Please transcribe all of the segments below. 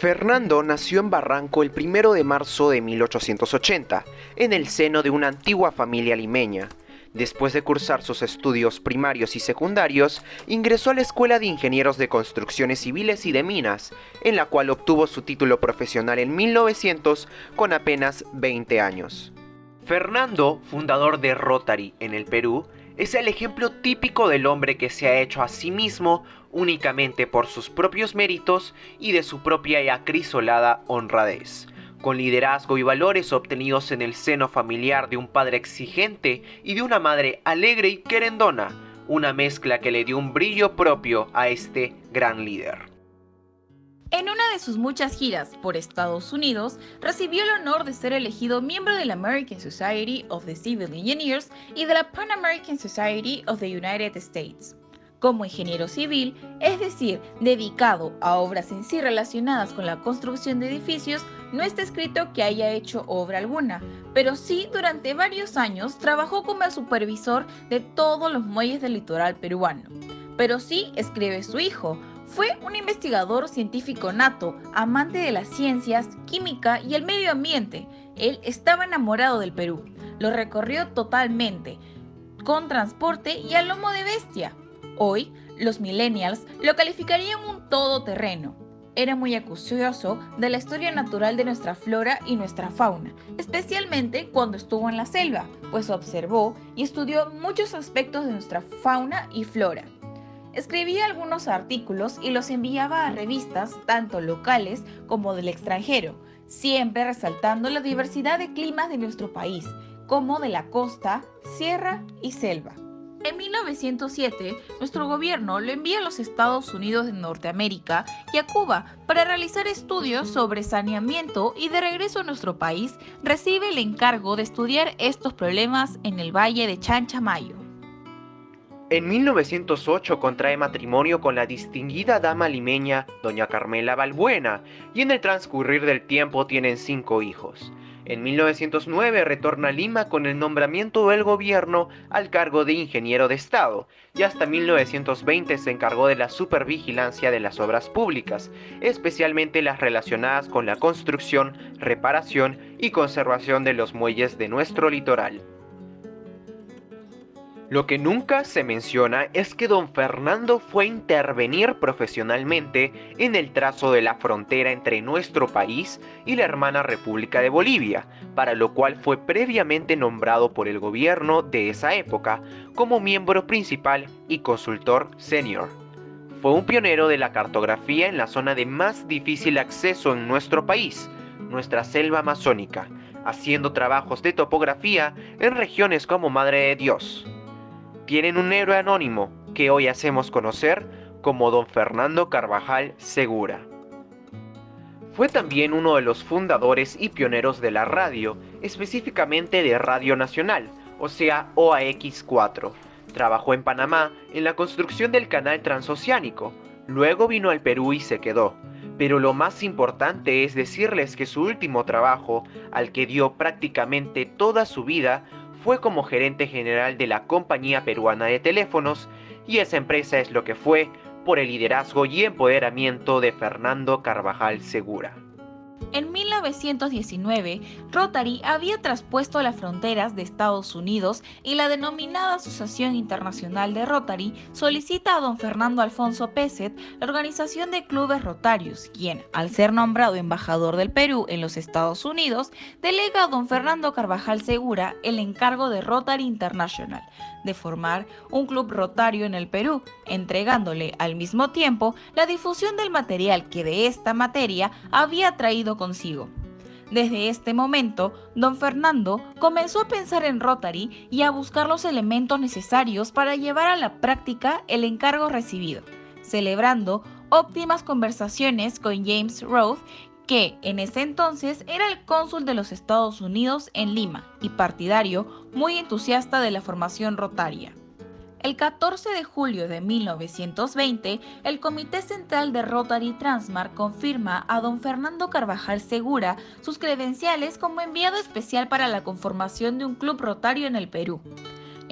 Fernando nació en Barranco el 1 de marzo de 1880, en el seno de una antigua familia limeña. Después de cursar sus estudios primarios y secundarios, ingresó a la Escuela de Ingenieros de Construcciones Civiles y de Minas, en la cual obtuvo su título profesional en 1900 con apenas 20 años. Fernando, fundador de Rotary en el Perú, es el ejemplo típico del hombre que se ha hecho a sí mismo únicamente por sus propios méritos y de su propia y acrisolada honradez, con liderazgo y valores obtenidos en el seno familiar de un padre exigente y de una madre alegre y querendona, una mezcla que le dio un brillo propio a este gran líder. En una de sus muchas giras por Estados Unidos, recibió el honor de ser elegido miembro de la American Society of the Civil Engineers y de la Pan American Society of the United States. Como ingeniero civil, es decir, dedicado a obras en sí relacionadas con la construcción de edificios, no está escrito que haya hecho obra alguna, pero sí durante varios años trabajó como supervisor de todos los muelles del litoral peruano. Pero sí escribe su hijo. Fue un investigador científico nato, amante de las ciencias, química y el medio ambiente. Él estaba enamorado del Perú. Lo recorrió totalmente, con transporte y a lomo de bestia. Hoy, los millennials lo calificarían un todoterreno. Era muy acucioso de la historia natural de nuestra flora y nuestra fauna, especialmente cuando estuvo en la selva, pues observó y estudió muchos aspectos de nuestra fauna y flora. Escribía algunos artículos y los enviaba a revistas tanto locales como del extranjero, siempre resaltando la diversidad de climas de nuestro país, como de la costa, sierra y selva. En 1907, nuestro gobierno lo envía a los Estados Unidos de Norteamérica y a Cuba para realizar estudios sobre saneamiento y de regreso a nuestro país recibe el encargo de estudiar estos problemas en el Valle de Chanchamayo. En 1908 contrae matrimonio con la distinguida dama limeña doña Carmela Balbuena y en el transcurrir del tiempo tienen 5 hijos. En 1909 retorna a Lima con el nombramiento del gobierno al cargo de ingeniero de Estado y hasta 1920 se encargó de la supervigilancia de las obras públicas, especialmente las relacionadas con la construcción, reparación y conservación de los muelles de nuestro litoral. Lo que nunca se menciona es que don Fernando fue a intervenir profesionalmente en el trazo de la frontera entre nuestro país y la hermana República de Bolivia, para lo cual fue previamente nombrado por el gobierno de esa época como miembro principal y consultor senior. Fue un pionero de la cartografía en la zona de más difícil acceso en nuestro país, nuestra selva amazónica, haciendo trabajos de topografía en regiones como Madre de Dios. Tienen un héroe anónimo que hoy hacemos conocer como don Fernando Carvajal Segura. Fue también uno de los fundadores y pioneros de la radio, específicamente de Radio Nacional, o sea OAX4. Trabajó en Panamá en la construcción del canal transoceánico, luego vino al Perú y se quedó. Pero lo más importante es decirles que su último trabajo, al que dio prácticamente toda su vida, fue como gerente general de la Compañía Peruana de Teléfonos, y esa empresa es lo que fue por el liderazgo y empoderamiento de Fernando Carvajal Segura. En 1919, Rotary había traspuesto las fronteras de Estados Unidos y la denominada Asociación Internacional de Rotary solicita a don Fernando Alfonso Peset la organización de clubes rotarios, quien, al ser nombrado embajador del Perú en los Estados Unidos, delega a don Fernando Carvajal Segura el encargo de Rotary International, de formar un club rotario en el Perú, entregándole al mismo tiempo la difusión del material que de esta materia había traído consigo. Desde este momento, don Fernando comenzó a pensar en Rotary y a buscar los elementos necesarios para llevar a la práctica el encargo recibido, celebrando óptimas conversaciones con James Roth, que en ese entonces era el cónsul de los Estados Unidos en Lima y partidario muy entusiasta de la formación rotaria. El 14 de julio de 1920, el Comité Central de Rotary Transmar confirma a don Fernando Carvajal Segura sus credenciales como enviado especial para la conformación de un club rotario en el Perú.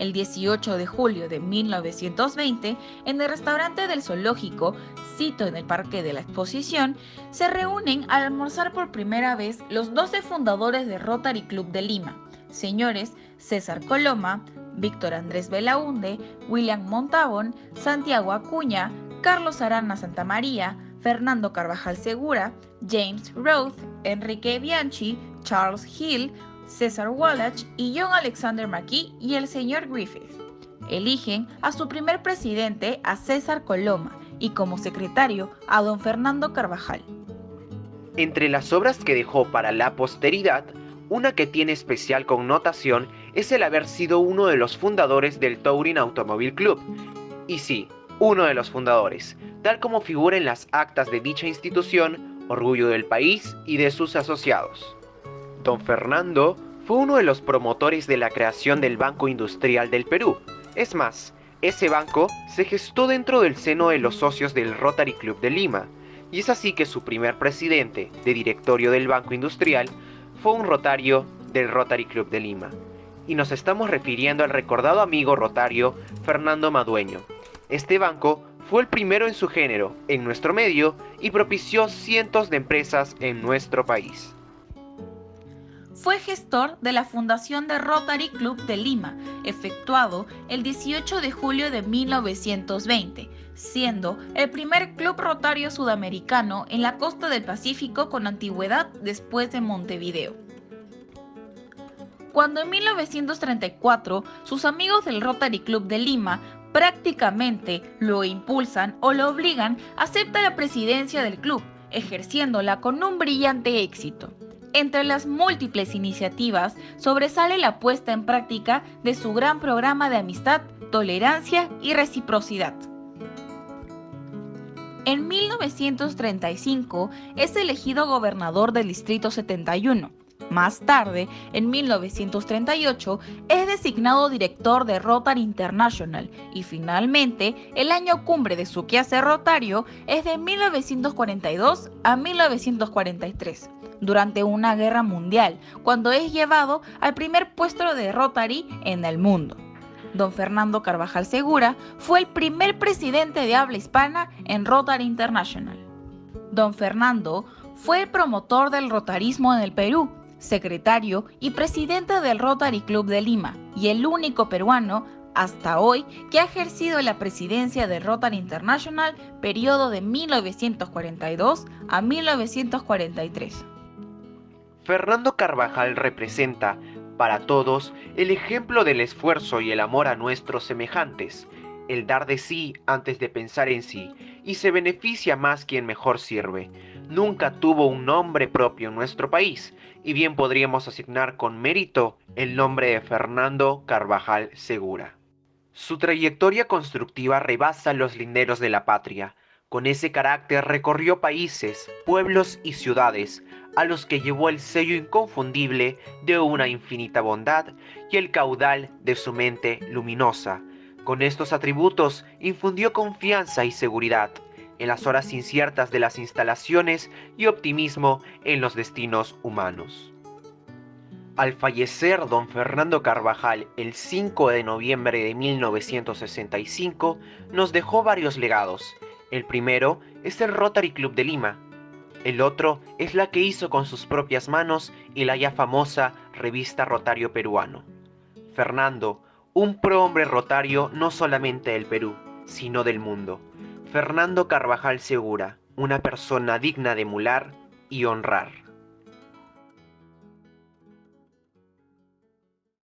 el 18 de julio de 1920, en el restaurante del zoológico, sito en el Parque de la Exposición, se reúnen a almorzar por primera vez los 12 fundadores del Rotary Club de Lima, señores César Coloma, Víctor Andrés Belaúnde, William Montabón, Santiago Acuña, Carlos Arana Santamaría, Fernando Carvajal Segura, James Roth, Enrique Bianchi, Charles Hill, César Wallach y John Alexander McKee y el señor Griffith. Eligen a su primer presidente, a César Coloma, y como secretario a don Fernando Carvajal. Entre las obras que dejó para la posteridad, una que tiene especial connotación es el haber sido uno de los fundadores del Touring Automobile Club. Y sí, uno de los fundadores, tal como figura en las actas de dicha institución, orgullo del país y de sus asociados. Don Fernando fue uno de los promotores de la creación del Banco Industrial del Perú. Es más, ese banco se gestó dentro del seno de los socios del Rotary Club de Lima, y es así que su primer presidente de directorio del Banco Industrial fue un rotario del Rotary Club de Lima. Y nos estamos refiriendo al recordado amigo rotario Fernando Madueño. Este banco fue el primero en su género en nuestro medio y propició cientos de empresas en nuestro país. Fue gestor de la fundación de Rotary Club de Lima, efectuado el 18 de julio de 1920, siendo el primer club rotario sudamericano en la costa del Pacífico con antigüedad después de Montevideo. Cuando en 1934 sus amigos del Rotary Club de Lima prácticamente lo impulsan o lo obligan, acepta la presidencia del club, ejerciéndola con un brillante éxito. Entre las múltiples iniciativas sobresale la puesta en práctica de su gran programa de amistad, tolerancia y reciprocidad. En 1935 es elegido gobernador del Distrito 71. Más tarde, en 1938, es designado director de Rotary International y finalmente, el año cumbre de su quehacer rotario es de 1942 a 1943, durante una guerra mundial, cuando es llevado al primer puesto de Rotary en el mundo. Don Fernando Carvajal Segura fue el primer presidente de habla hispana en Rotary International. Don Fernando fue el promotor del rotarismo en el Perú, secretario y presidente del Rotary Club de Lima y el único peruano hasta hoy que ha ejercido la presidencia del Rotary International periodo de 1942 a 1943. Fernando Carvajal representa, para todos, el ejemplo del esfuerzo y el amor a nuestros semejantes, el dar de sí antes de pensar en sí, y se beneficia más quien mejor sirve. Nunca tuvo un nombre propio en nuestro país, y bien podríamos asignar con mérito el nombre de Fernando Carvajal Segura. Su trayectoria constructiva rebasa los linderos de la patria. Con ese carácter recorrió países, pueblos y ciudades, a los que llevó el sello inconfundible de una infinita bondad y el caudal de su mente luminosa. Con estos atributos infundió confianza y seguridad en las horas inciertas de las instalaciones y optimismo en los destinos humanos. Al fallecer don Fernando Carvajal el 5 de noviembre de 1965, nos dejó varios legados. El primero es el Rotary Club de Lima. El otro es la que hizo con sus propias manos y la ya famosa revista Rotario Peruano. Fernando, un prohombre rotario no solamente del Perú, sino del mundo. Fernando Carvajal Segura, una persona digna de emular y honrar.